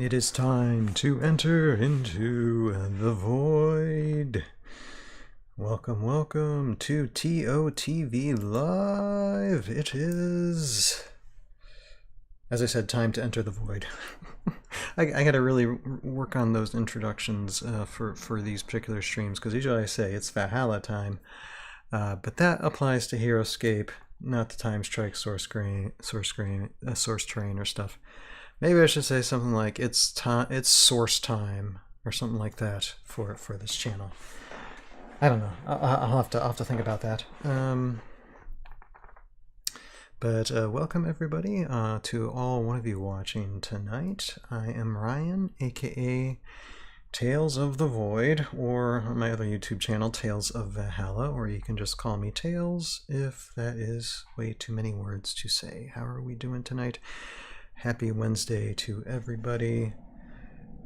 It is time to enter into the void. Welcome, welcome to TotV Live. It is, as I said, time to enter the void. I gotta really work on those introductions for these particular streams, because usually I say it's Valhalla time, but that applies to HeroScape, not the TimeStrike source train or stuff. Maybe I should say something like it's source time or something like that for this channel. I don't know. I'll have to think about that. But welcome everybody to all one of you watching tonight. I am Ryan, aka Tales of the Void, or my other YouTube channel, Tales of Valhalla, or you can just call me Tales if that is way too many words to say. How are we doing tonight? Happy Wednesday to everybody.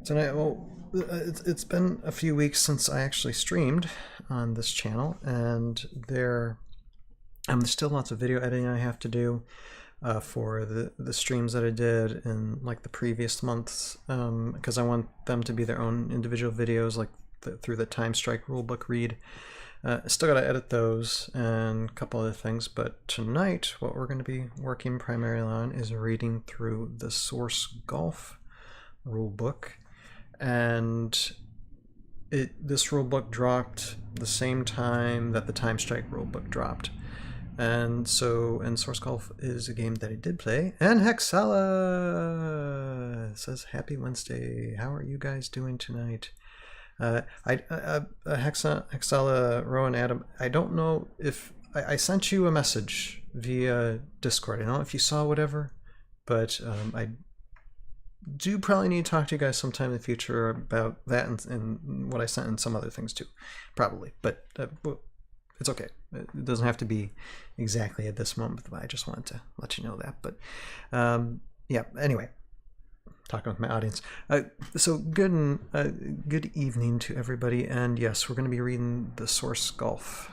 Tonight, well, it's been a few weeks since I actually streamed on this channel, and there's still lots of video editing I have to do for the streams that I did in like the previous months, because I want them to be their own individual videos, like through the TimeStrike Rulebook read. Still gotta edit those and a couple other things, but tonight what we're going to be working primarily on is reading through the Source Golf rulebook, and this rulebook dropped the same time that the TimeStrike rulebook dropped, and Source Golf is a game that I did play. And Hexala says happy Wednesday. How are you guys doing tonight? Hexala, Rowan, Adam, I don't know if I sent you a message via Discord. I don't know if you saw whatever, but I do probably need to talk to you guys sometime in the future about that and what I sent and some other things too, probably. But it's okay. It doesn't have to be exactly at this moment, but I just wanted to let you know that. But yeah, anyway. Talking with my audience. So good evening to everybody, and yes, we're going to be reading the Source Golf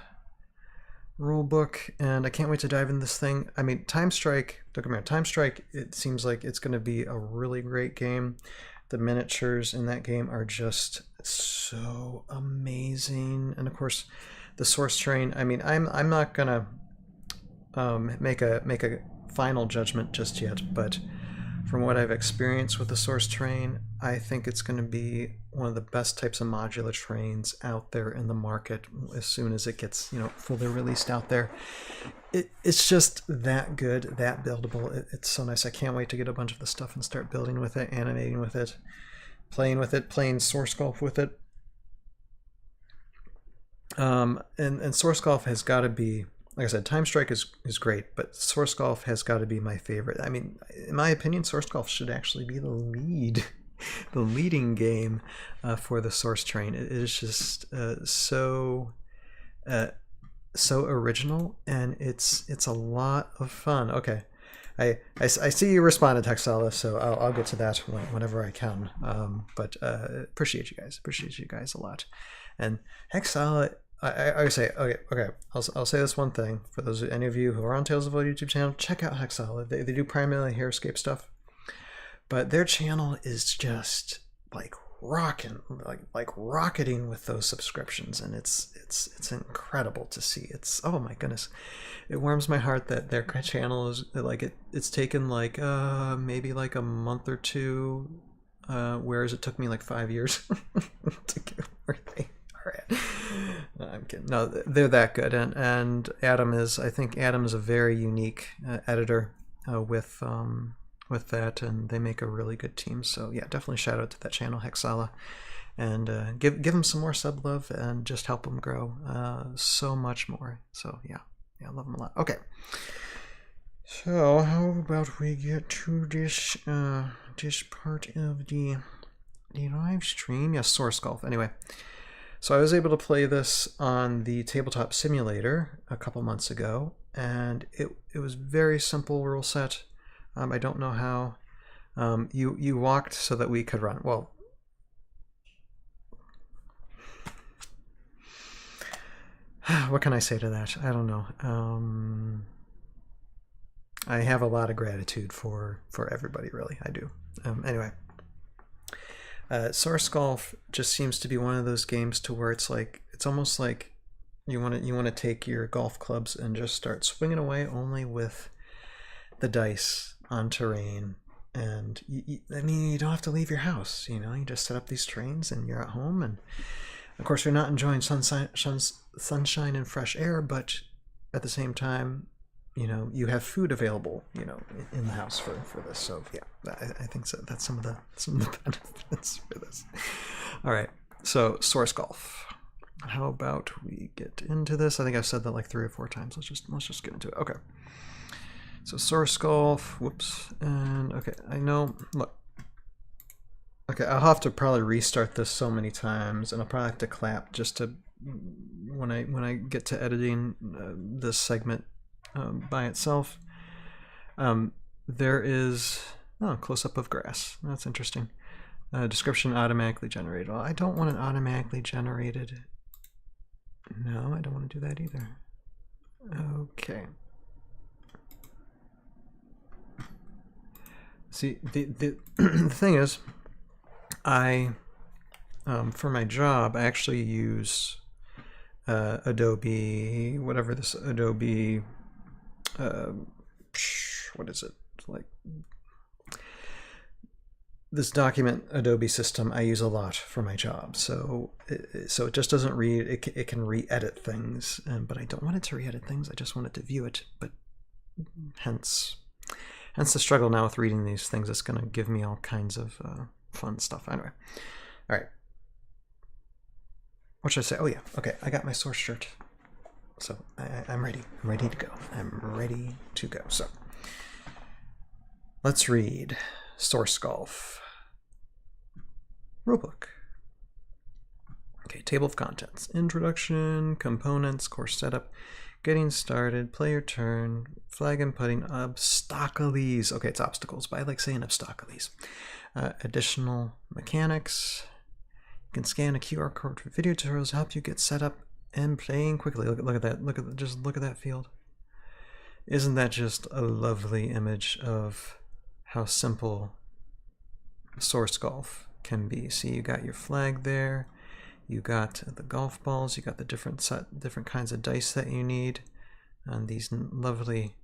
rulebook, and I can't wait to dive in this thing. I mean, TimeStrike, don't get me wrong, TimeStrike, it seems like it's going to be a really great game. The miniatures in that game are just so amazing, and of course, the source train. I mean, I'm not gonna make a final judgment just yet, but from what I've experienced with the source train, I think it's going to be one of the best types of modular trains out there in the market as soon as it gets, fully released out there. It's just that good, that buildable. It's so nice. I can't wait to get a bunch of the stuff and start building with it, animating with it, playing Source Golf with it. And Source Golf has got to be, like I said, TimeStrike is great, but Source Golf has got to be my favorite. I mean, in my opinion, Source Golf should actually be the leading game for the Source train. It is just so original, and it's a lot of fun. Okay, I see you responded, Hexala, so I'll get to that whenever I can. But appreciate you guys a lot. And Hexala, I say, okay. I'll say this one thing for those any of you who are on Tales of the Void YouTube channel. Check out Hexala. They do primarily HeroScape stuff, but their channel is just like rocketing with those subscriptions, and it's incredible to see. It's, oh my goodness, it warms my heart that their channel is like it's taken like maybe like a month or two, whereas it took me like 5 years to get where they. No, I'm kidding. No, they're that good, and Adam is. I think Adam is a very unique editor with that, and they make a really good team. So yeah, definitely shout out to that channel, Hexala, and give them some more sub love and just help them grow so much more. So yeah, I love them a lot. Okay, so how about we get to this part of the live stream? Yes, Source Golf. Anyway. So I was able to play this on the Tabletop Simulator a couple months ago, and it was very simple rule set. I don't know how you walked so that we could run. Well, what can I say to that? I don't know. I have a lot of gratitude for everybody, really. I do. Anyway, Source Golf just seems to be one of those games to where it's like, it's almost like you want to take your golf clubs and just start swinging away only with the dice on terrain. And I mean, you don't have to leave your house, you know, you just set up these terrains and you're at home. And of course, you're not enjoying sunshine and fresh air, but at the same time, you know, you have food available, you know, in the house for this. So yeah, I think so. That's some of the benefits for this. All right, so Source Golf. How about we get into this? I think I've said that like 3 or 4 times. Let's just get into it. Okay. So Source Golf. Whoops. And okay, I know. Look. Okay, I'll have to probably restart this so many times, and I'll probably have to clap just to when I get to editing this segment by itself. There is close up of grass. That's interesting. Description automatically generated. Well, I don't want it automatically generated. No, I don't want to do that either. Okay. See, the thing is, I for my job I actually use Adobe, whatever this Adobe what is it, like this document Adobe system I use a lot for my job. So it just doesn't read, it can re-edit things, but I don't want it to re-edit things, I just want it to view it. But hence the struggle now with reading these things. It's going to give me all kinds of fun stuff. Anyway, all right. What should I say? Oh yeah, okay, I got my source shirt. So I'm ready. I'm ready to go. I'm ready to go. So let's read Source Golf. Rulebook. Okay, table of contents. Introduction, components, course setup, getting started, player turn, flag and putting, obstacles. Okay, it's obstacles, but I like saying obstacles. Additional mechanics. You can scan a QR code for video tutorials to help you get set up and playing quickly. Look at that. Just look at that field. Isn't that just a lovely image of how simple Source Golf can be? See, you got your flag there. You got the golf balls. You got the different kinds of dice that you need, and these lovely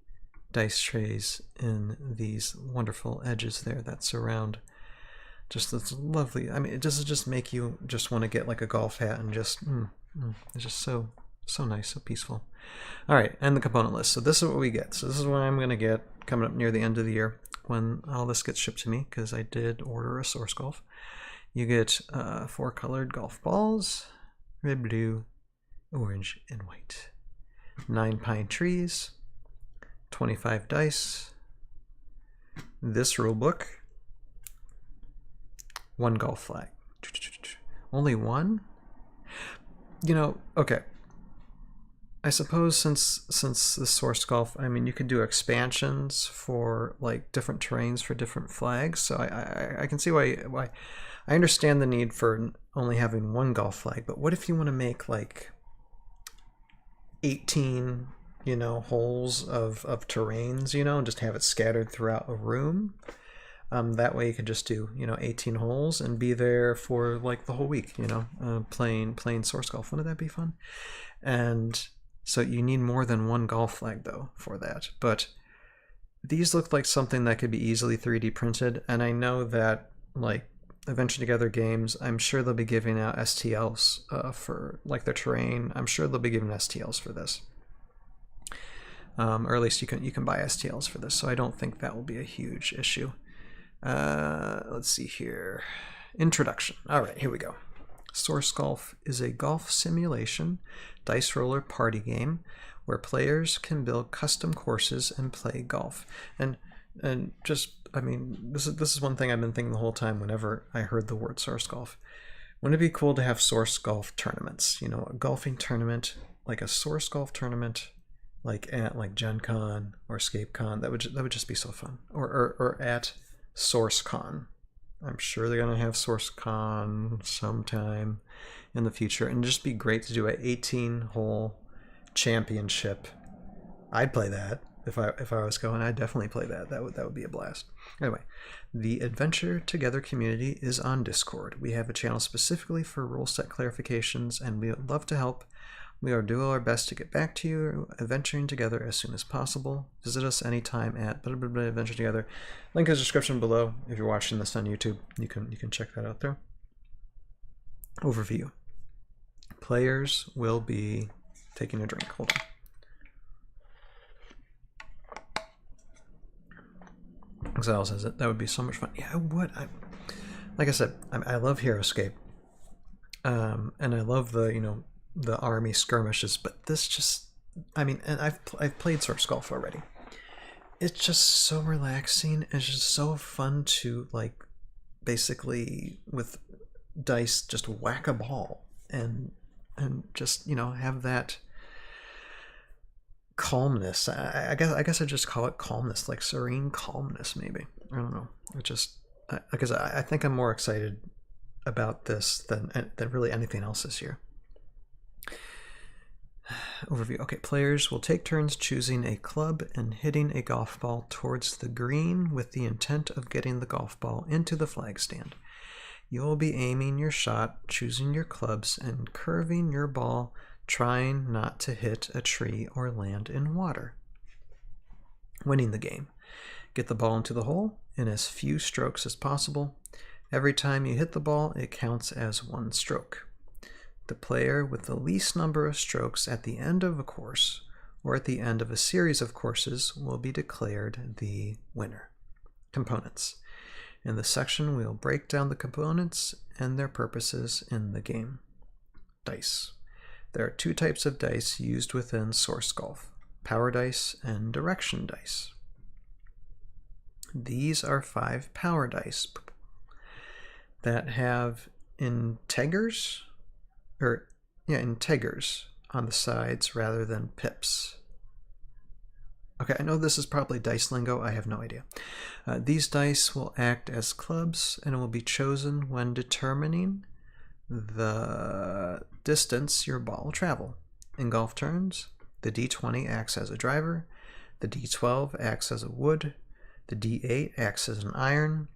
dice trays in these wonderful edges there that surround. Just this lovely. I mean, it doesn't just make you just want to get like a golf hat and just. It's just so nice, so peaceful. All right, and the component list. So this is what we get. So this is what I'm going to get coming up near the end of the year when all this gets shipped to me, because I did order a Source Golf. You get 4 colored golf balls, red, blue, orange, and white. 9 pine trees, 25 dice, this rule book, 1 golf flag. Only 1? You know, okay. I suppose since the Source Golf, I mean, you could do expansions for like different terrains for different flags. So I can see why I understand the need for only having 1 golf flag. But what if you want to make like 18, you know, holes of terrains, you know, and just have it scattered throughout a room? That way you could just do, you know, 18 holes and be there for like the whole week, you know, playing Source Golf. Wouldn't that be fun? And so you need more than 1 golf flag though for that. But these look like something that could be easily 3D printed. And I know that like Adventure Together Games, I'm sure they'll be giving out STLs for like their terrain. I'm sure they'll be giving STLs for this. Or at least you can buy STLs for this. So I don't think that will be a huge issue. Let's see here. Introduction. All right, here we go. Source Golf is a golf simulation dice roller party game where players can build custom courses and play golf. And just, I mean, this is one thing I've been thinking the whole time whenever I heard the word Source Golf. Wouldn't it be cool to have Source Golf tournaments? You know, a golfing tournament, like a Source Golf tournament, like at like Gen Con or Escape Con. That would just be so fun. Or at SourceCon. I'm sure they're going to have SourceCon sometime in the future, and it'd just be great to do an 18-hole championship. I'd play that. if I was going, I'd definitely play that. That would be a blast. Anyway, the Adventure Together community is on Discord. We have a channel specifically for rule set clarifications, and we would love to help. We are doing our best to get back to you, adventuring together as soon as possible. Visit us anytime at Adventure Together. Link in the description below. If you're watching this on YouTube, you can check that out there. Overview. Players will be taking a drink. Hold on. Exile says it. That would be so much fun. Yeah, I would. Like I said, I love HeroScape, and I love the the army skirmishes, but this just, I mean, and I've played Source Golf already. It's just so relaxing. It's just so fun to, like, basically with dice just whack a ball and just, you know, have that calmness. I guess I just call it calmness, like serene calmness, maybe. I don't know. It just, because I think I'm more excited about this than really anything else this year. Overview. Okay, players will take turns choosing a club and hitting a golf ball towards the green with the intent of getting the golf ball into the flag stand. You will be aiming your shot, choosing your clubs, and curving your ball, trying not to hit a tree or land in water. Winning the game. Get the ball into the hole in as few strokes as possible. Every time you hit the ball, it counts as 1 stroke. The player with the least number of strokes at the end of a course or at the end of a series of courses will be declared the winner. Components. In this section, we'll break down the components and their purposes in the game. Dice. There are 2 types of dice used within Source Golf: power dice and direction dice. These are 5 power dice that have integers on the sides rather than pips. Okay, I know this is probably dice lingo. I have no idea. These dice will act as clubs and will be chosen when determining the distance your ball will travel. In golf terms, the D20 acts as a driver, the D12 acts as a wood, the D8 acts as an iron,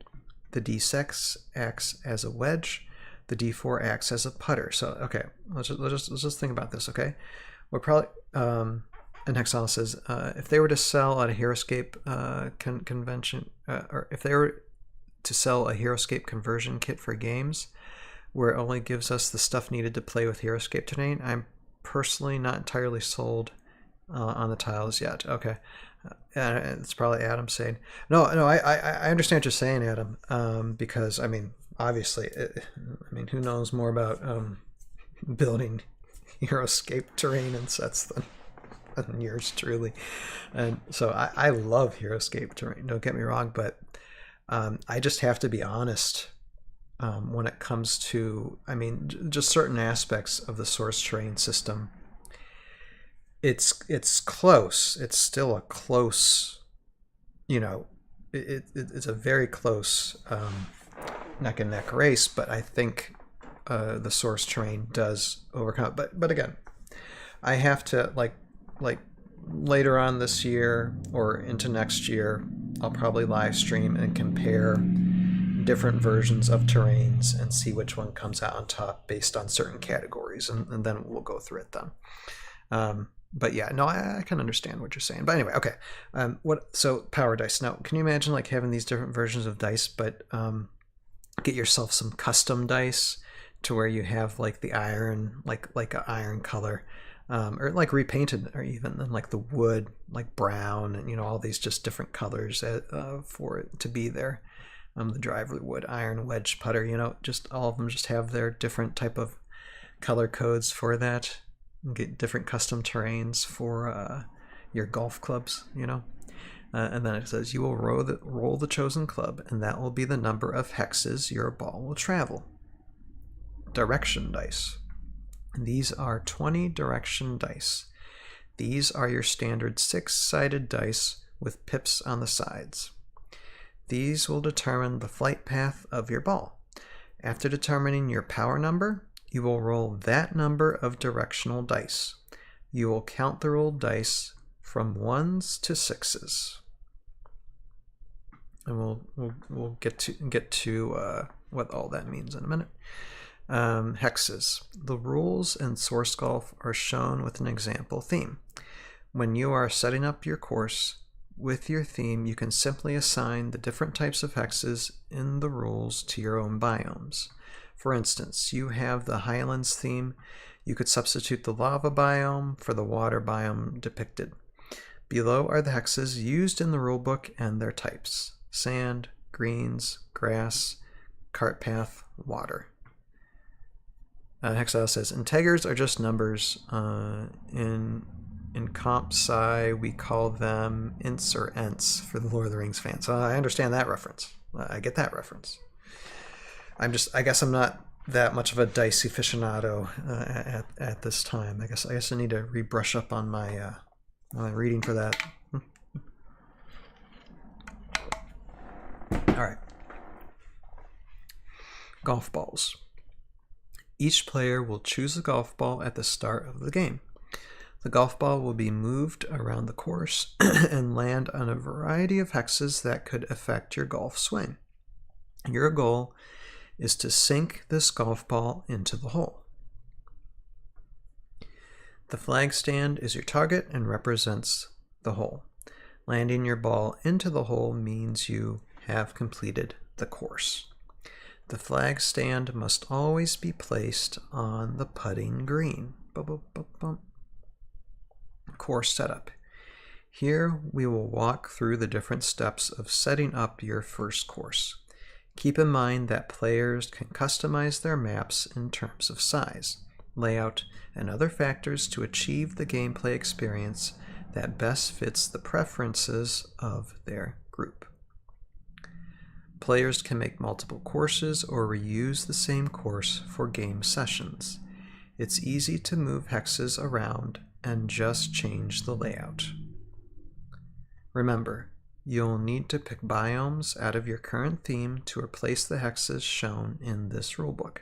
the D6 acts as a wedge, the D4 acts as a putter. So, okay, let's just think about this, okay? We're probably, and Hexal says, if they were to sell at a HeroScape convention, or if they were to sell a HeroScape conversion kit for games, where it only gives us the stuff needed to play with HeroScape Terrain, I'm personally not entirely sold on the tiles yet. Okay, it's probably Adam saying, no, I understand what you're saying, Adam, because, I mean, obviously, I mean, who knows more about building HeroScape Terrain and sets than yours truly. And so I love HeroScape Terrain, don't get me wrong, but I just have to be honest when it comes to, I mean, just certain aspects of the Source Terrain system. It's close. It's still a close, you know, it's a very close neck and neck race, but I think the Source Terrain does overcome it. But again, I have to, like later on this year or into next year, I'll probably live stream and compare different versions of terrains and see which one comes out on top based on certain categories, and then we'll go through it then. But yeah, no, I can understand what you're saying. But anyway, okay. So power dice. Now, can you imagine like having these different versions of dice, but get yourself some custom dice to where you have like the iron, like an iron color, or like repainted, or even like the wood, like brown, and all these just different colors for it to be there. The driver, wood, iron, wedge, putter. Just all of them just have their different type of color codes for that. Get different custom terrains for your golf clubs, and then it says you will roll the chosen club, and that will be the number of hexes your ball will travel. Direction dice. These are 20 direction dice. These are your standard 6-sided dice with pips on the sides. These will determine the flight path of your ball. After determining your power number, you will roll that number of directional dice. You will count the rolled dice from 1s to 6s. And we'll get to what all that means in a minute. Hexes. The rules in Source Golf are shown with an example theme. When you are setting up your course with your theme, you can simply assign the different types of hexes in the rules to your own biomes. For instance, you have the Highlands theme. You could substitute the lava biome for the water biome depicted. Below are the hexes used in the rulebook and their types: sand, greens, grass, cart path, water. Hexile says, integers are just numbers. In Comp Sci, we call them ints or ents for the Lord of the Rings fans. I understand that reference. I get that reference. I guess I'm not that much of a dice aficionado at this time. I guess I need to rebrush up on my reading for that. All right. Golf balls. Each player will choose a golf ball at the start of the game. The golf ball will be moved around the course and land on a variety of hexes that could affect your golf swing. Your goal is to sink this golf ball into the hole. The flag stand is your target and represents the hole. Landing your ball into the hole means you have completed the course. The flag stand must always be placed on the putting green. Course setup. Here we will walk through the different steps of setting up your first course. Keep in mind that players can customize their maps in terms of size, layout, and other factors to achieve the gameplay experience that best fits the preferences of their group. Players can make multiple courses or reuse the same course for game sessions. It's easy to move hexes around and just change the layout. Remember, you'll need to pick biomes out of your current theme to replace the hexes shown in this rulebook.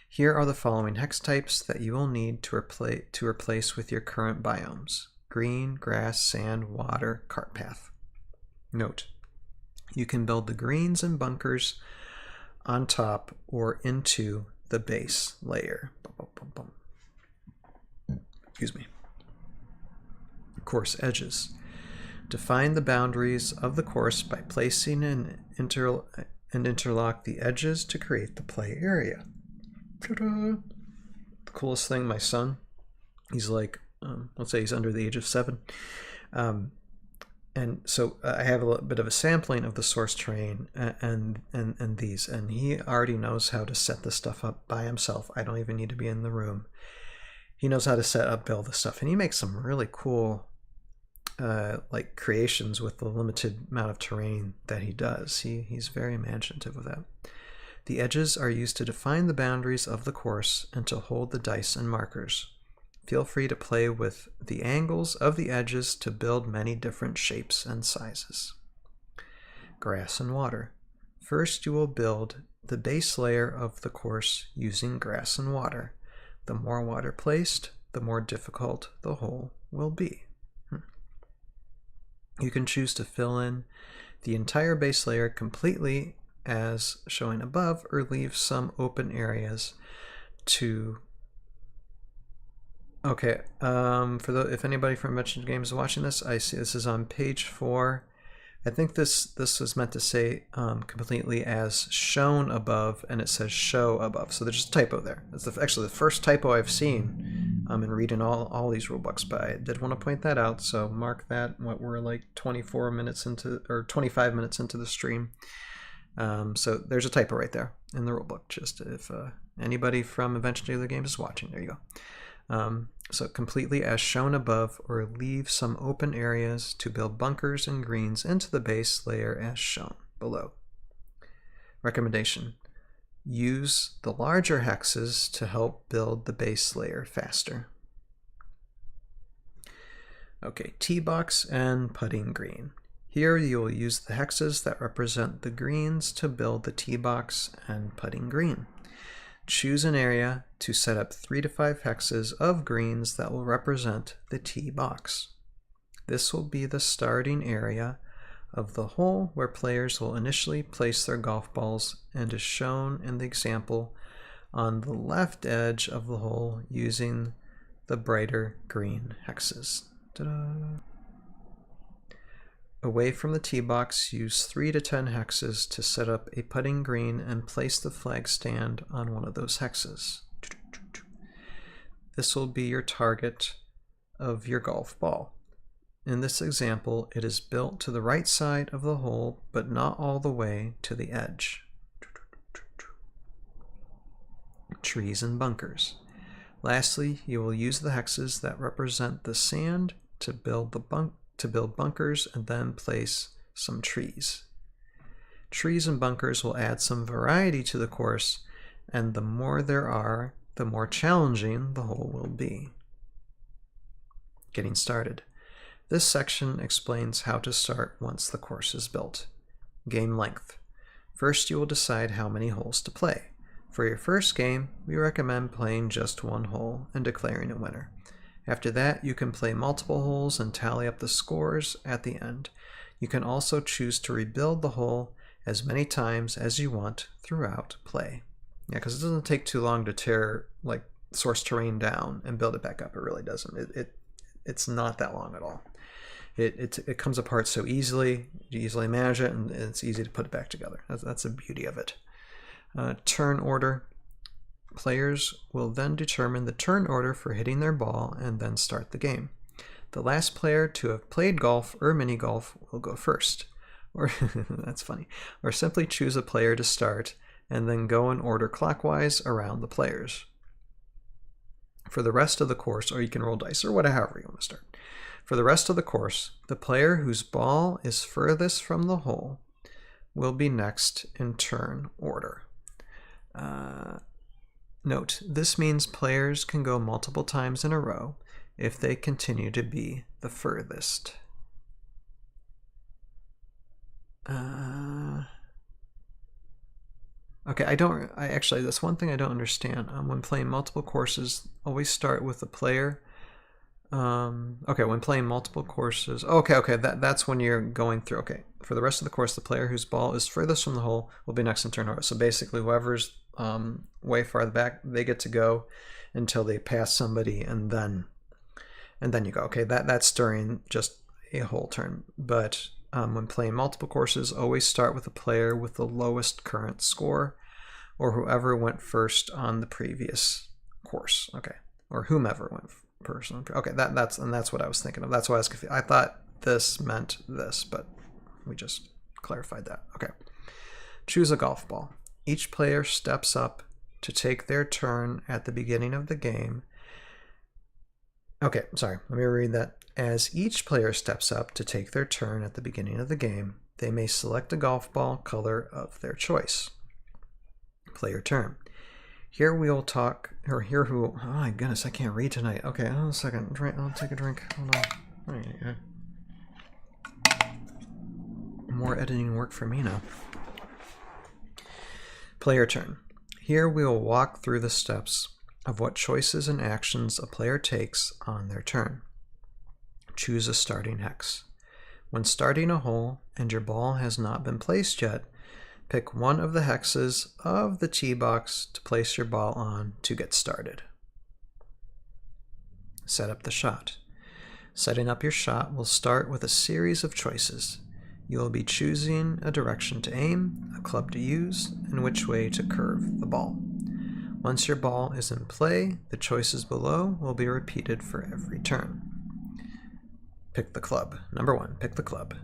Here are the following hex types that you will need to replace with your current biomes: green, grass, sand, water, cart path. Note: you can build the greens and bunkers on top or into the base layer. Excuse me. Course edges. Define the boundaries of the course by placing and interlock the edges to create the play area. Ta-da! The coolest thing, my son, he's like, let's say he's under the age of 7. And so I have a little bit of a sampling of the source terrain and these, and he already knows how to set this stuff up by himself. I don't even need to be in the room. He knows how to build this stuff, and he makes some really cool like creations with the limited amount of terrain that he does. He's very imaginative with that. The edges are used to define the boundaries of the course and to hold the dice and markers. Feel free to play with the angles of the edges to build many different shapes and sizes. Grass and water. First, you will build the base layer of the course using grass and water. The more water placed, the more difficult the hole will be. You can choose to fill in the entire base layer completely as showing above, or leave some open areas to... Okay, if anybody from Mentioned Games is watching this, I see this is on page 4. I think this was meant to say completely as shown above, and it says show above. So there's just a typo there. It's actually the first typo I've seen in reading all these rulebooks, but I did want to point that out. So mark that. What we're like 24 minutes into, or 25 minutes into the stream. So there's a typo right there in the rulebook. Just if anybody from Eventually Games is watching, there you go. So completely as shown above, or leave some open areas to build bunkers and greens into the base layer as shown below. Recommendation: use the larger hexes to help build the base layer faster. Okay, tee box and putting green. Here you will use the hexes that represent the greens to build the tee box and putting green. Choose an area to set up 3 to 5 hexes of greens that will represent the tee box. This will be the starting area of the hole where players will initially place their golf balls and is shown in the example on the left edge of the hole using the brighter green hexes. Ta-da! Away from the tee box, use 3 to 10 hexes to set up a putting green and place the flag stand on one of those hexes. This will be your target of your golf ball. In this example, it is built to the right side of the hole, but not all the way to the edge. Trees and bunkers. Lastly, you will use the hexes that represent the sand to build bunkers and then place some trees. Trees and bunkers will add some variety to the course, and the more there are, the more challenging the hole will be. Getting started. This section explains how to start once the course is built. Game length. First, you will decide how many holes to play. For your first game, we recommend playing just one hole and declaring a winner. After that, you can play multiple holes and tally up the scores at the end. You can also choose to rebuild the hole as many times as you want throughout play. Yeah, because it doesn't take too long to tear like source terrain down and build it back up. It really doesn't. It's not that long at all. It comes apart so easily. You easily manage it, and it's easy to put it back together. That's the beauty of it. Turn order. Players will then determine the turn order for hitting their ball and then start the game. The last player to have played golf or mini golf will go first. Or that's funny. Or simply choose a player to start and then go in order clockwise around the players. For the rest of the course, or you can roll dice or whatever you want to start. For the rest of the course, the player whose ball is furthest from the hole will be next in turn order. Note, this means players can go multiple times in a row if they continue to be the furthest. Okay, actually, that's one thing I don't understand. When playing multiple courses, always start with the player. Okay, when playing multiple courses, okay, that's when you're going through. Okay, for the rest of the course, the player whose ball is furthest from the hole will be next in turn order. So basically, whoever's way farther back, they get to go until they pass somebody, and then you go. Okay, that's during just a whole turn. But when playing multiple courses, always start with the player with the lowest current score, or whoever went first on the previous course. Okay, or whomever went first. Okay, that's what I was thinking of. That's why I was confused. I thought this meant this, but we just clarified that. Okay, choose a golf ball. Each player steps up to take their turn at the beginning of the game. Okay, sorry, let me read that. As each player steps up to take their turn at the beginning of the game, they may select a golf ball color of their choice. Player turn. Here we will talk, or here who, oh my goodness, I can't read tonight. Okay, hold on a second, I'll take a drink, hold on. More editing work for me now. Player turn. Here we will walk through the steps of what choices and actions a player takes on their turn. Choose a starting hex. When starting a hole and your ball has not been placed yet, pick one of the hexes of the tee box to place your ball on to get started. Set up the shot. Setting up your shot will start with a series of choices. You will be choosing a direction to aim, a club to use, and which way to curve the ball. Once your ball is in play, the choices below will be repeated for every turn. Pick the club. Number 1, pick the club.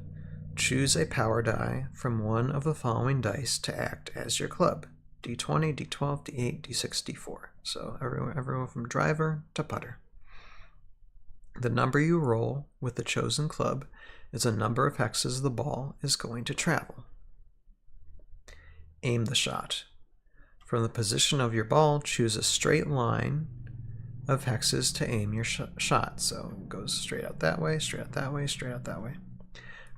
Choose a power die from one of the following dice to act as your club. D20, D12, D8, D6, D4. So everyone from driver to putter. The number you roll with the chosen club is a number of hexes the ball is going to travel. Aim the shot. From the position of your ball, choose a straight line of hexes to aim your shot. So it goes straight out that way, straight out that way, straight out that way.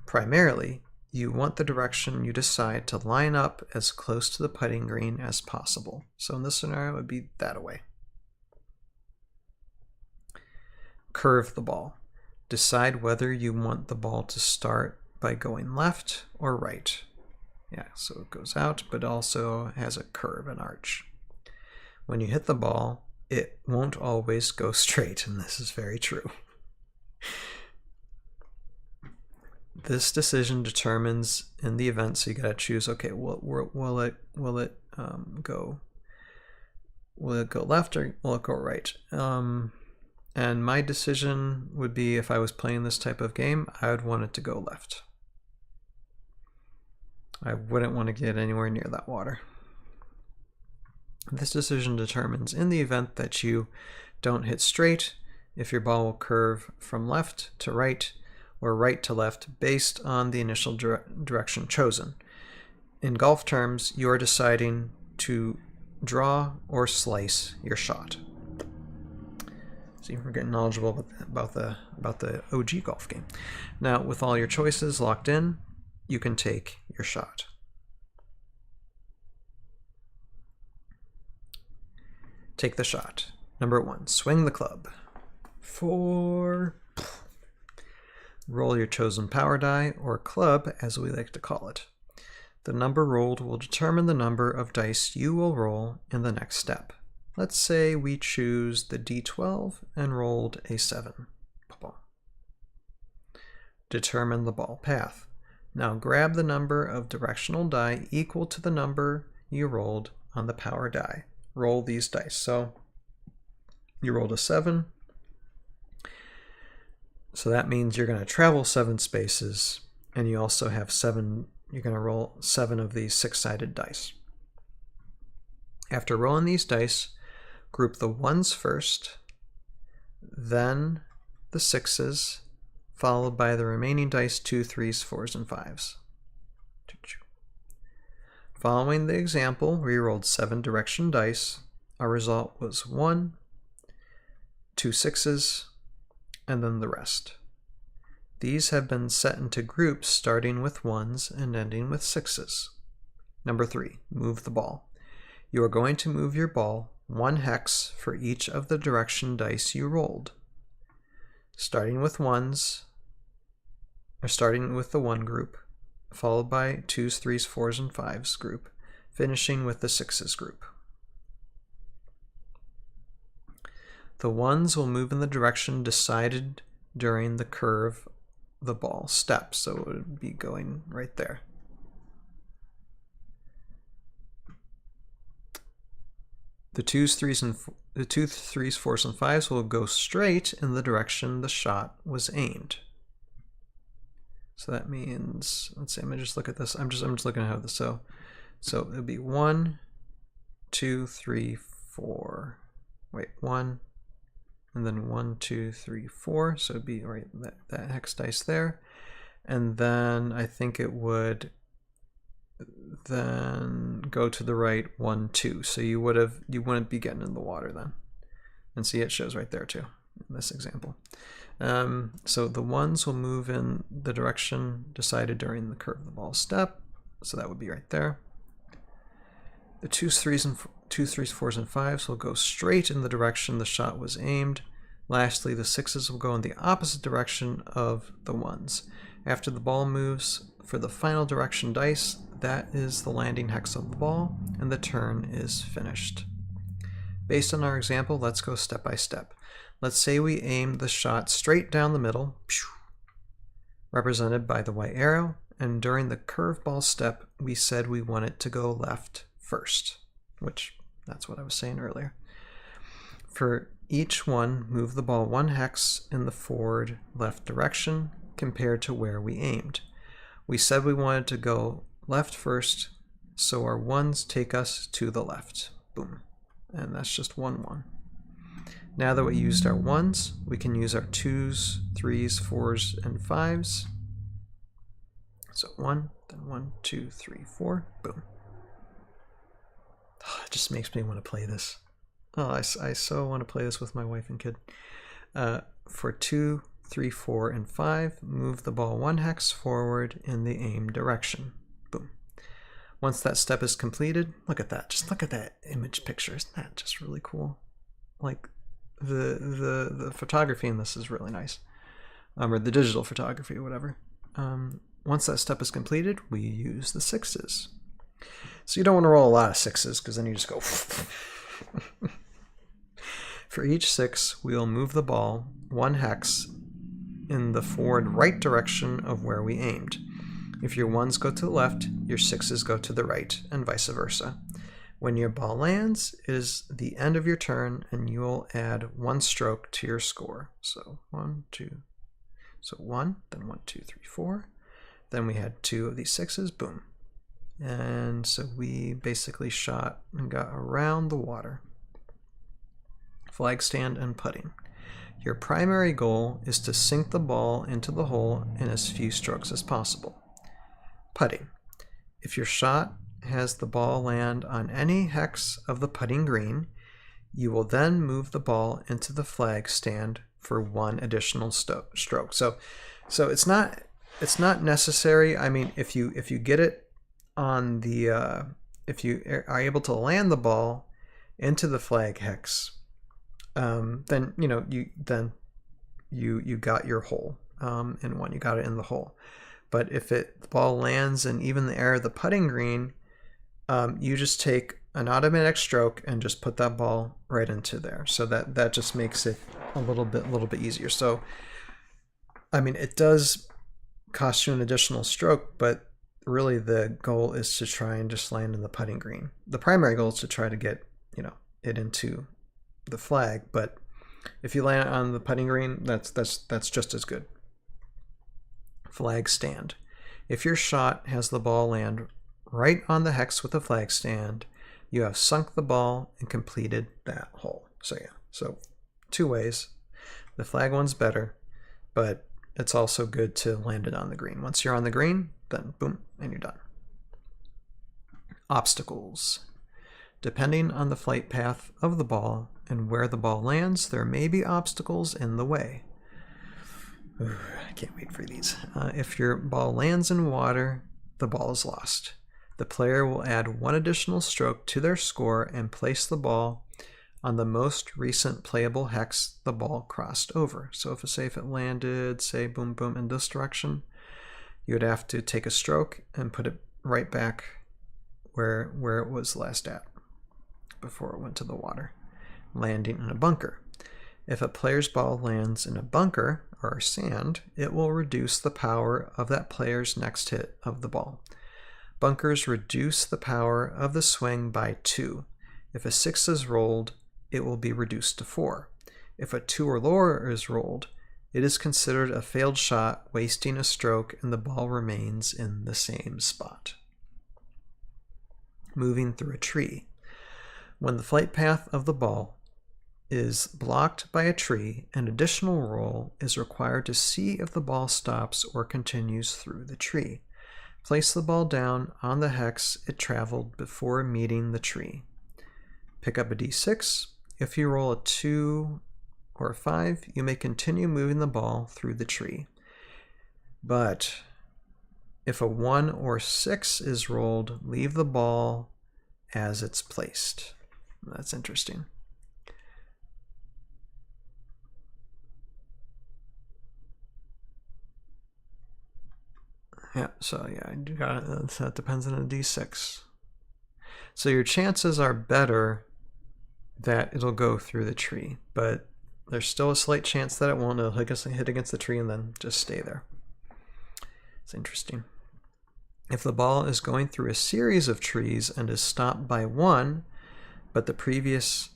Primarily, you want the direction you decide to line up as close to the putting green as possible. So in this scenario, it would be that way. Curve the ball. Decide whether you want the ball to start by going left or right. Yeah, so it goes out, but also has a curve, an arch. When you hit the ball, it won't always go straight, and this is very true. This decision determines in the event, so you gotta choose. Okay, will it go left or will it go right? And my decision would be, if I was playing this type of game, I would want it to go left. I wouldn't want to get anywhere near that water. This decision determines in the event that you don't hit straight, if your ball will curve from left to right or right to left based on the initial direction chosen. In golf terms, you are deciding to draw or slice your shot. See, we're getting knowledgeable about the OG golf game. Now, with all your choices locked in, you can take your shot. Take the shot. Number 1, swing the club. 4. Roll your chosen power die, or club as we like to call it. The number rolled will determine the number of dice you will roll in the next step. Let's say we choose the D12 and rolled a 7. Determine the ball path. Now grab the number of directional die equal to the number you rolled on the power die. Roll these dice. So you rolled a 7. So that means you're going to travel 7 spaces, and you also have 7, you're going to roll 7 of these 6-sided dice. After rolling these dice, group the 1s first, then the 6s, followed by the remaining dice, 2, 3s, 4s, and 5s. Following the example, we rolled 7 direction dice. Our result was 1, 2 6s, and then the rest. These have been set into groups starting with 1s and ending with 6s. Number 3, move the ball. You are going to move your ball 1 hex for each of the direction dice you rolled. Starting with 1s, or starting with the 1 group, followed by 2s, 3s, 4s, and 5s group, finishing with the 6s group. The 1s will move in the direction decided during the curve the ball step, so it would be going right there. The 2s, 3s, 4s, and 5s will go straight in the direction the shot was aimed. So that means, let's see, I'm gonna just look at this. I'm just looking at how this. So it would be 1, 2, 3, 4. Wait, 1, and then 1, 2, 3, 4. So it'd be right that hex dice there, and then I think it would then go to the right 1, 2. So you wouldn't be getting in the water then. And see, it shows right there too in this example. So the 1s will move in the direction decided during the curve of the ball step. So that would be right there. The 2s, 3s, 4s, and 5s will go straight in the direction the shot was aimed. Lastly, the 6s will go in the opposite direction of the 1s. After the ball moves for the final direction dice, that is the landing hex of the ball, and the turn is finished. Based on our example, let's go step by step. Let's say we aim the shot straight down the middle, represented by the white arrow, and during the curveball step, we said we want it to go left first, which that's what I was saying earlier. For each one, move the ball 1 hex in the forward left direction compared to where we aimed. We said we wanted to go left first, so our 1s take us to the left. Boom. And that's just 1, 1. Now that we used our 1s, we can use our 2s, 3s, 4s, and 5s. So 1, then 1, 2, 3, 4, boom. Oh, it just makes me want to play this. Oh, I so want to play this with my wife and kid. For 2, 3, 4, and 5, move the ball 1 hex forward in the aim direction. Boom. Once that step is completed, look at that. Just look at that image picture. Isn't that just really cool? Like, the photography in this is really nice. or the digital photography or whatever. Once that step is completed, we use the sixes. So you don't want to roll a lot of sixes because then you just go. For each six, we'll move the ball 1 hex in the forward right direction of where we aimed. If your 1s go to the left, your 6s go to the right, and vice versa. When your ball lands, it is the end of your turn, and you will add 1 stroke to your score. So 1, 2, so 1, then 1, 2, 3, 4. Then we had 2 of these 6s, boom. And so we basically shot and got around the water. Flag stand and putting. Your primary goal is to sink the ball into the hole in as few strokes as possible. Putting. If your shot has the ball land on any hex of the putting green, you will then move the ball into the flag stand for 1 additional stroke. So it's not necessary. I mean, if you get it on the if you are able to land the ball into the flag hex, then you got your hole in one. You got it in the hole. But if the ball lands in even the air of the putting green, you just take an automatic stroke and just put that ball right into there. So that just makes it a little bit easier. So I mean, it does cost you an additional stroke, but really the goal is to try and just land in the putting green. The primary goal is to try to get it into the flag, but if you land on the putting green, that's just as good. Flag stand. If your shot has the ball land right on the hex with the flag stand, you have sunk the ball and completed that hole. So yeah, so 2 ways. The flag one's better, but it's also good to land it on the green. Once you're on the green, then boom, and you're done. Obstacles. Depending on the flight path of the ball and where the ball lands, there may be obstacles in the way. Ooh, I can't wait for these. If your ball lands in water, the ball is lost. The player will add 1 additional stroke to their score and place the ball on the most recent playable hex the ball crossed over. So if it landed, say, boom, boom, in this direction, you would have to take a stroke and put it right back where it was last at before it went to the water. Landing in a bunker. If a player's ball lands in a bunker or sand, it will reduce the power of that player's next hit of the ball. Bunkers reduce the power of the swing by 2. If a 6 is rolled, it will be reduced to 4. If a 2 or lower is rolled, it is considered a failed shot, wasting a stroke, and the ball remains in the same spot. Moving through a tree. When the flight path of the ball is blocked by a tree, an additional roll is required to see if the ball stops or continues through the tree. Place the ball down on the hex it traveled before meeting the tree. Pick up a d6. If you roll a 2 or a 5, you may continue moving the ball through the tree. But if a 1 or 6 is rolled, leave the ball as it's placed. That's interesting. Yeah, so yeah, you got it. That depends on a d6. So your chances are better that it'll go through the tree, but there's still a slight chance that it won't. It'll hit against the tree and then just stay there. It's interesting. If the ball is going through a series of trees and is stopped by 1, but the previous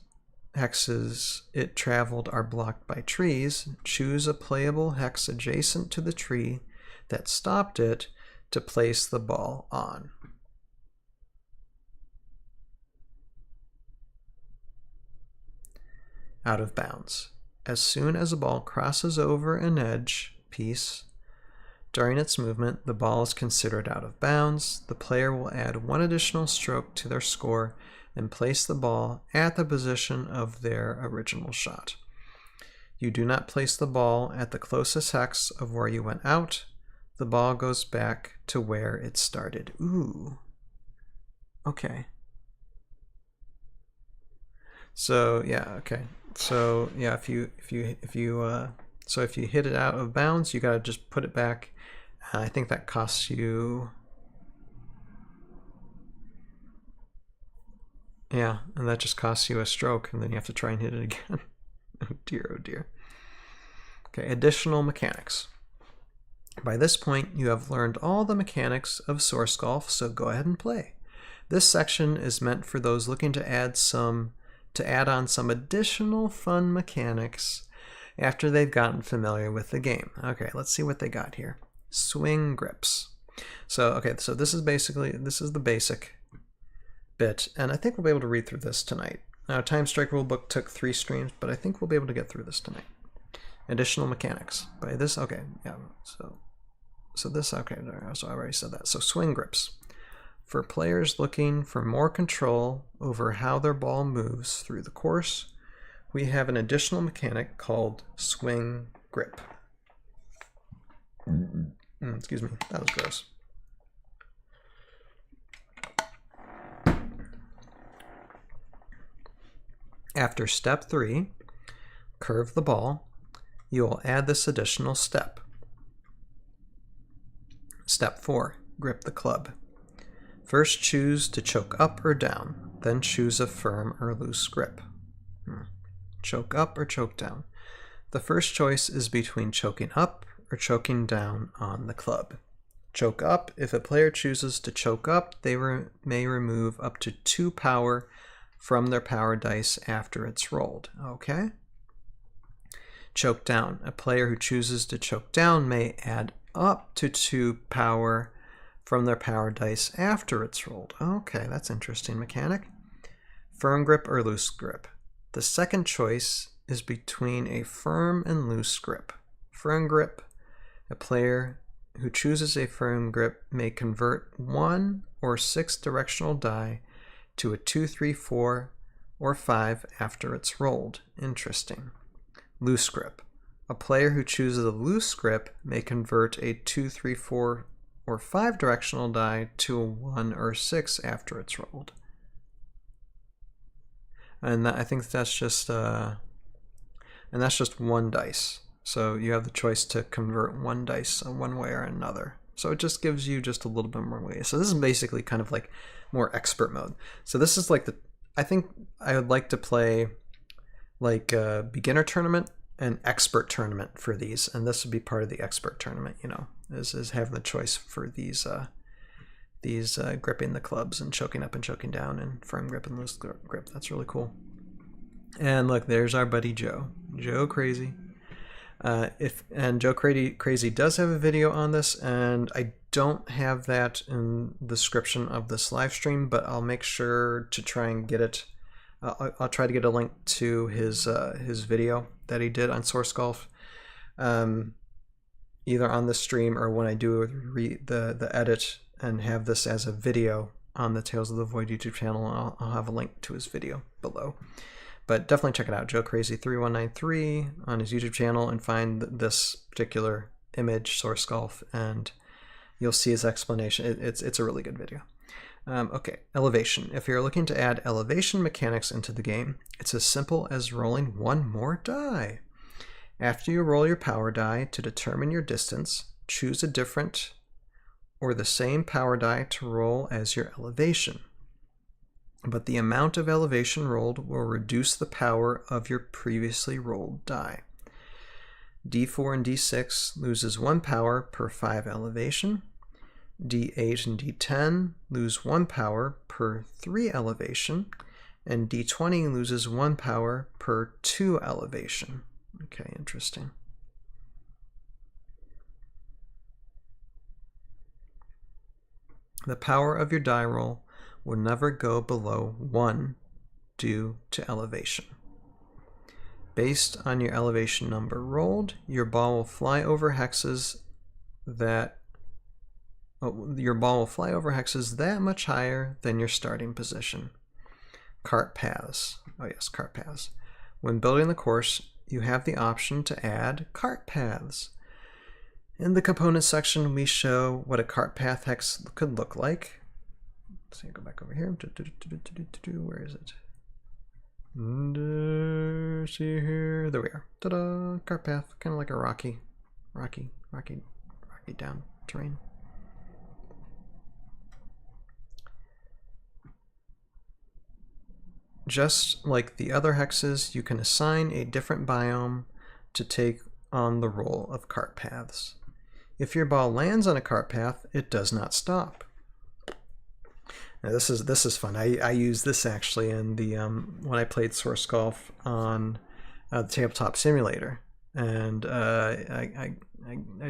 hexes it traveled are blocked by trees, choose a playable hex adjacent to the tree that stopped it to place the ball on. Out of bounds. As soon as a ball crosses over an edge piece during its movement, the ball is considered out of bounds. The player will add 1 additional stroke to their score and place the ball at the position of their original shot. You do not place the ball at the closest hex of where you went out. The ball goes back to where it started. Ooh. Okay. So yeah, okay. So yeah, if you So if you hit it out of bounds, you got to just put it back. I think that costs you... Yeah, and that just costs you a stroke, and then you have to try and hit it again. Oh dear, oh dear. Okay, additional mechanics. By this point, you have learned all the mechanics of Source Golf, so go ahead and play. This section is meant for those looking to add on some additional fun mechanics after they've gotten familiar with the game. Okay, let's see what they got here. Swing grips. So, okay, so this is the basic bit, and I think we'll be able to read through this tonight. Now, TimeStrike Rulebook took 3 streams, but I think we'll be able to get through this tonight. Additional mechanics. By this, okay, yeah, so this, okay, so I already said that. So swing grips. For players looking for more control over how their ball moves through the course, we have an additional mechanic called swing grip. Excuse me, that was gross. After step 3, curve the ball, you will add this additional step. Step 4, grip the club. First choose to choke up or down, then choose a firm or loose grip. Choke up or choke down. The first choice is between choking up or choking down on the club. Choke up. If a player chooses to choke up, they may remove up to 2 power from their power dice after it's rolled. Okay? Choke down. A player who chooses to choke down may add up to 2 power from their power dice after it's rolled. Okay, that's an interesting mechanic. Firm grip or loose grip. The second choice is between a firm and loose grip. Firm grip. A player who chooses a firm grip may convert 1 or 6 directional die to a 2, 3, 4, or 5 after it's rolled. Interesting. Loose grip. A player who chooses a loose grip may convert a 2, 3, 4, or 5 directional die to a 1 or 6 after it's rolled. And I think that's just one dice. So you have the choice to convert one dice one way or another. So it just gives you just a little bit more ways. So this is basically kind of like more expert mode. So this is like I think I would like to play like a beginner tournament and expert tournament for these, and this would be part of the expert tournament, you know, is having the choice for these gripping the clubs and choking up and choking down and firm grip and loose grip. That's really cool. And look, there's our buddy Joe Crazy. Joe Crazy does have a video on this, and I don't have that in the description of this live stream, but I'll make sure to try and get it. I'll try to get a link to his video that he did on Source Golf, either on the stream or when I do the edit and have this as a video on the Tales of the Void YouTube channel. I'll have a link to his video below. But definitely check it out, Joe Crazy 3193 on his YouTube channel, and find this particular image, Source Golf, and you'll see his explanation. It's a really good video. Okay, elevation. If you're looking to add elevation mechanics into the game, it's as simple as rolling one more die. After you roll your power die to determine your distance, choose a different or the same power die to roll as your elevation. But the amount of elevation rolled will reduce the power of your previously rolled die. D4 and D6 loses 1 power per 5 elevation. D8 and D10 lose 1 power per 3 elevation. And D20 loses 1 power per 2 elevation. Okay, interesting. The power of your die roll will never go below 1 due to elevation. Based on your elevation number rolled, your ball will fly over hexes that much higher than your starting position. Cart paths. Oh yes, cart paths. When building the course, you have the option to add cart paths. In the component section, we show what a cart path hex could look like. So go back over here. Where is it? And see here, there we are. Ta-da! Cart path, kind of like a rocky down terrain. Just like the other hexes, you can assign a different biome to take on the role of cart paths. If your ball lands on a cart path, it does not stop. Now this is fun. I used this actually in the when I played Source Golf on the Tabletop Simulator, and I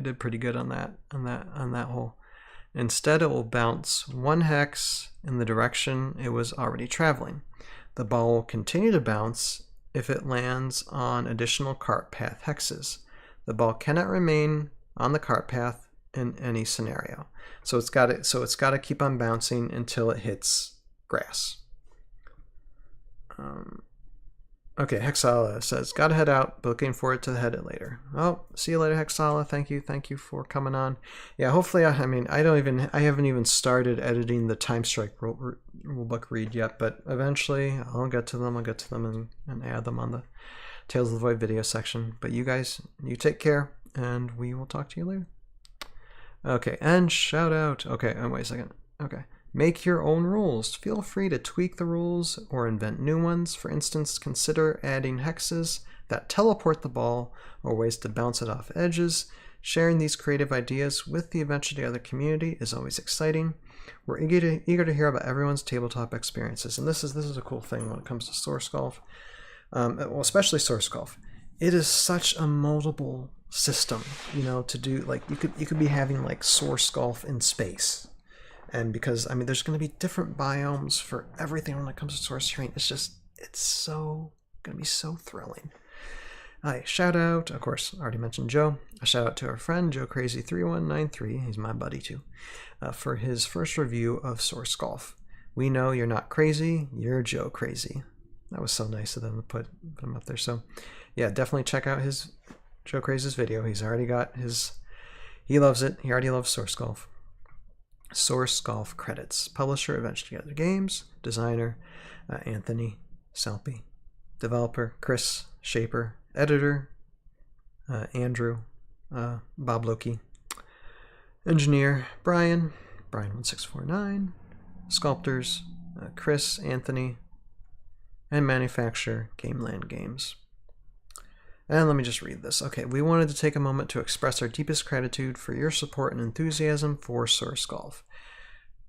did pretty good on that hole. Instead, it will bounce one hex in the direction it was already traveling. The ball will continue to bounce if it lands on additional cart path hexes. The ball cannot remain on the cart path in any scenario. So it's got to keep on bouncing until it hits grass. Okay, Hexala says, gotta head out, but looking forward to head it later. Oh, see you later, Hexala. Thank you for coming on. Yeah, hopefully, I haven't even started editing the TimeStrike rulebook read yet, but eventually I'll get to them. And add them on the Tales of the Void video section. But you guys, you take care, and we will talk to you later. Okay, and shout out. Okay, wait a second. Okay. Make your own rules. Feel free to tweak the rules or invent new ones. For instance, consider adding hexes that teleport the ball or ways to bounce it off edges. Sharing these creative ideas with the Adventure Together community is always exciting. We're eager to hear about everyone's tabletop experiences, and this is a cool thing when it comes to Source Golf. Well, especially Source Golf. It is such a moldable system, you know, to do, like, you could be having like Source Golf in space. And because, I mean, there's going to be different biomes for everything when it comes to source terrain. It's so going to be so thrilling. Hi, shout out, of course, already mentioned Joe. A shout out to our friend, Joe Crazy3193, he's my buddy too, for his first review of Source Golf. We know you're not crazy, you're Joe Crazy. That was so nice of them to put him up there. So, yeah, definitely check out his Joe Crazy's video. He's already got he loves it. He already loves Source Golf. Source Golf credits. Publisher, Adventure Together Games. Designer, Anthony Salpy. Developer, Chris Shaper. Editor, Andrew, Bob Loki. Engineer, Brian1649. Sculptors, Chris, Anthony. And manufacturer, Gameland Games. And let me just read this. Okay, we wanted to take a moment to express our deepest gratitude for your support and enthusiasm for Source Golf.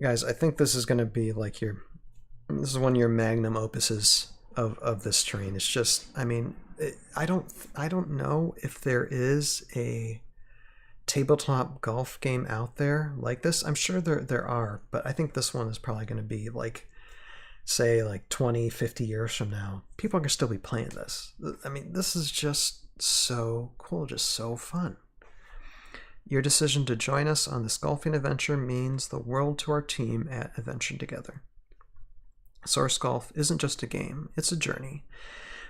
Guys, I think this is going to be like this is one of your magnum opuses of this terrain. It's just, I mean, I don't know if there is a tabletop golf game out there like this. I'm sure there are, but I think this one is probably going to be like, say, like 20, 50 years from now, people are going to still be playing this. I mean, this is just so cool, just so fun. Your decision to join us on this golfing adventure means the world to our team at Adventure Together. Source Golf isn't just a game, it's a journey.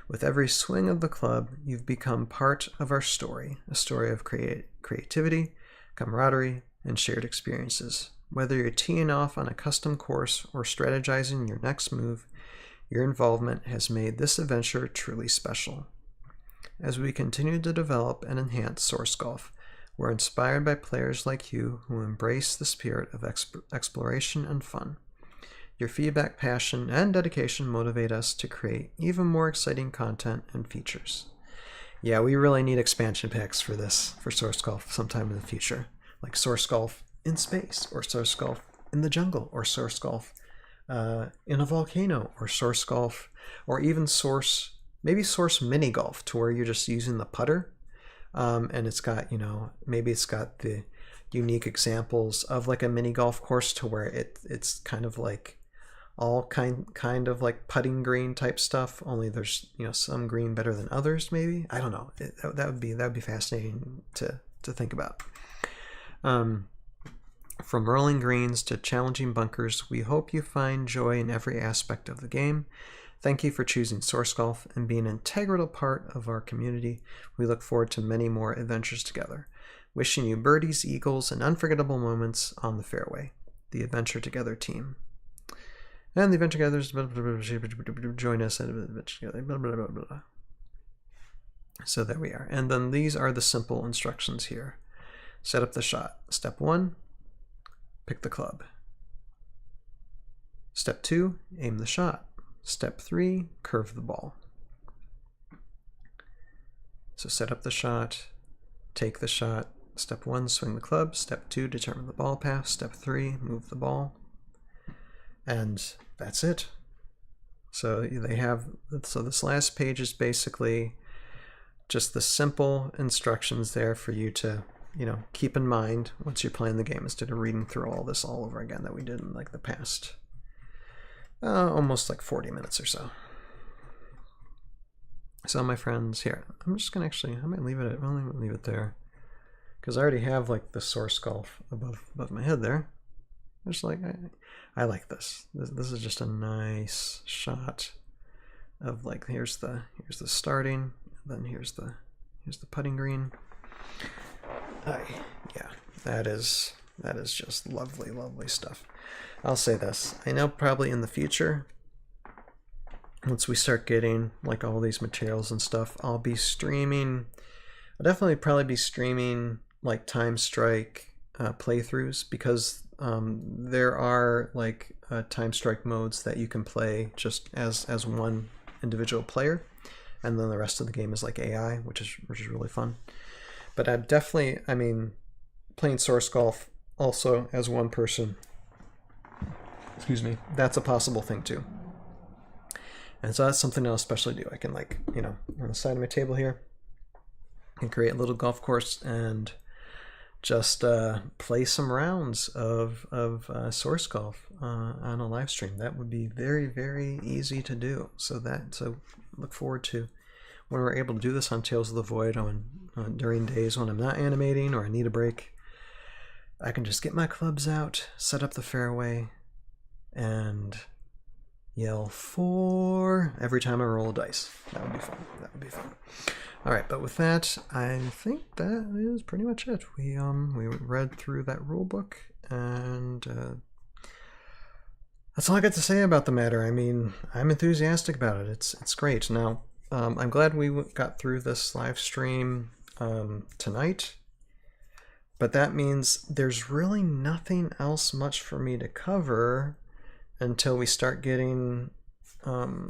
With every swing of the club, you've become part of our story, a story of creativity, camaraderie, and shared experiences. Whether you're teeing off on a custom course or strategizing your next move, your involvement has made this adventure truly special. As we continue to develop and enhance Source Golf, we're inspired by players like you who embrace the spirit of exploration and fun. Your feedback, passion, and dedication motivate us to create even more exciting content and features. Yeah, we really need expansion packs for Source Golf sometime in the future, like Source Golf in space, or Source Golf in the jungle, or Source Golf in a volcano, or Source Golf, or even maybe Source Mini Golf, to where you're just using the putter, and it's got, maybe it's got the unique examples of like a mini golf course, to where it's kind of like all kind of like putting green type stuff, only there's some green better than others. Maybe, I don't know. That would be fascinating to think about. From rolling greens to challenging bunkers, we hope you find joy in every aspect of the game. Thank you for choosing Source Golf and being an integral part of our community. We look forward to many more adventures together. Wishing you birdies, eagles, and unforgettable moments on the fairway. The Adventure Together team. And the event gatherers join us at adventure together. So there we are. And then these are the simple instructions here. Set up the shot. Step 1, pick the club. Step 2, aim the shot. Step 3, curve the ball. So set up the shot, take the shot. Step 1, swing the club. Step 2, determine the ball path. Step 3, move the ball. And that's it. So they have, so this last page is basically just the simple instructions there for you to, you know, keep in mind once you're playing the game, instead of reading through all this all over again that we did in like the past almost like 40 minutes or so. So my friends, here, I'm just gonna actually, I might leave it, I'll leave it there, because I already have like the source golf above my head there. Just like, I like this. This is just a nice shot of like, here's the starting, then here's the putting green. Yeah, that is just lovely, lovely stuff. I'll say this, I know probably in the future, once we start getting like all these materials and stuff, I'll be streaming, I'll definitely probably be streaming like TimeStrike playthroughs, because there are like TimeStrike modes that you can play just as one individual player, and then the rest of the game is like AI, which is really fun. But I'm definitely, I mean, playing source golf also as one person, excuse me, that's a possible thing too. And so that's something I'll especially do. I can, like, you know, on the side of my table here, I can create a little golf course and just play some rounds of source golf on a live stream. That would be very, very easy to do. So look forward to when we're able to do this on Tales of the Void during days when I'm not animating or I need a break. I can just get my clubs out, set up the fairway, and yell 4 every time I roll a dice. That would be fun. That would be fun. All right, but with that, I think that is pretty much it. We read through that rule book, and that's all I got to say about the matter. I mean, I'm enthusiastic about it. It's great. Now, I'm glad we got through this live stream tonight, but that means there's really nothing else much for me to cover until we start getting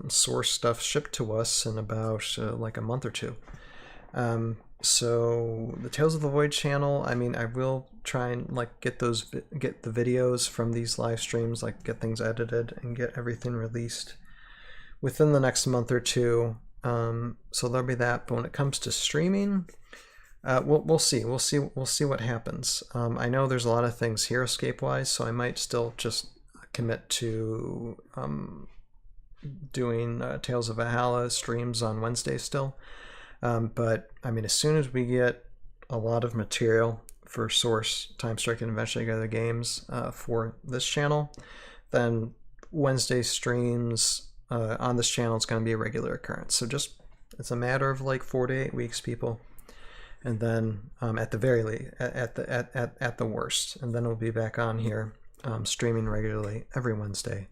source stuff shipped to us in about like a month or two. So the Tales of the Void channel, I mean, I will try and like get the videos from these live streams, like get things edited and get everything released within the next month or two. So there'll be that. But when it comes to streaming, we'll see what happens. I know there's a lot of things HeroScape wise, so I might still just commit to doing Tales of Valhalla streams on Wednesday still. But I mean, as soon as we get a lot of material for Source, TimeStrike, and eventually other games for this channel, then Wednesday streams on this channel is going to be a regular occurrence. So just, it's a matter of like 4 to 8 weeks, people. And then at the very least, at the worst, and then we'll be back on here streaming regularly every Wednesday.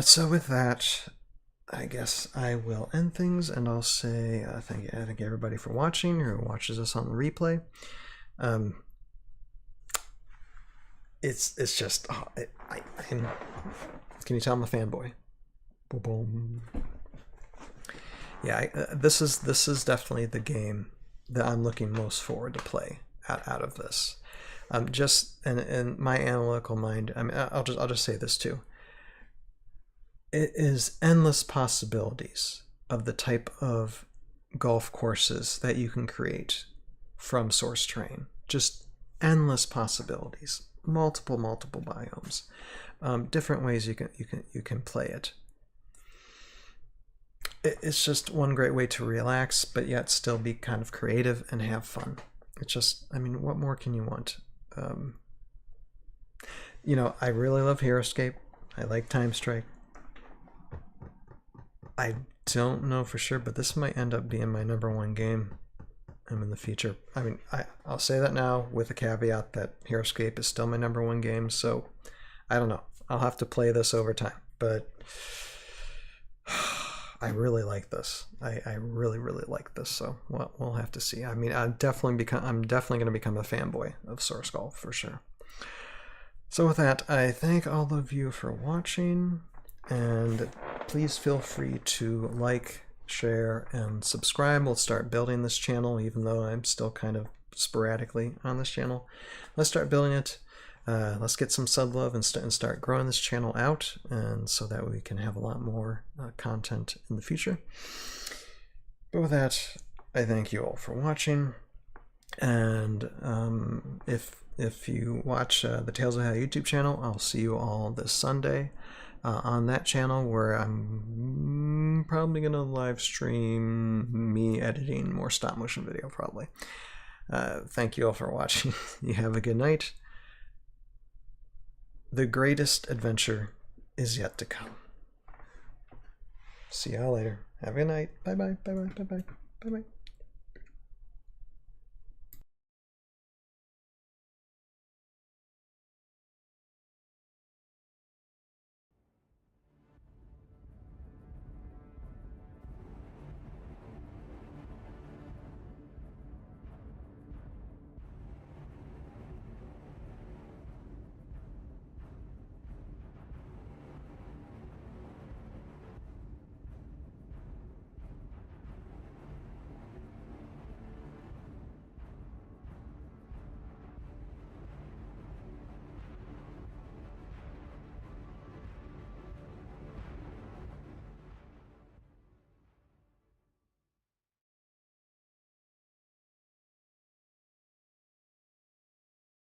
So with that, I guess I will end things, and I'll say thank everybody for watching, who watches us on the replay. It's just can you tell I'm a fanboy? Boom, boom. Yeah, this is definitely the game that I'm looking most forward to play out of this. Just in my analytical mind, I mean, I'll just say this too. It is endless possibilities of the type of golf courses that you can create from source terrain. Just endless possibilities, multiple biomes, different ways you can play it. It's just one great way to relax, but yet still be kind of creative and have fun. It's just, I mean, what more can you want? You know, I really love HeroScape. I like TimeStrike. I don't know for sure, but this might end up being my #1 game in the future. I mean, I'll say that now with a caveat that HeroScape is still my #1 game, so I don't know. I'll have to play this over time. but I really like this. I really, really like this. So we'll have to see. I mean, I'm definitely going to become a fanboy of Source Skull for sure. So with that, I thank all of you for watching, and please feel free to like, share, and subscribe. We'll start building this channel, even though I'm still kind of sporadically on this channel. Let's start building it. Let's get some sub love and start growing this channel out, and so that we can have a lot more content in the future. But with that, I thank you all for watching, and if you watch the Tales of How YouTube channel, I'll see you all this Sunday on that channel, where I'm probably gonna live stream me editing more stop motion video probably. Thank you all for watching. You have a good night. The greatest adventure is yet to come. See y'all later. Have a good night. Bye bye. Bye bye. Bye bye. Bye bye.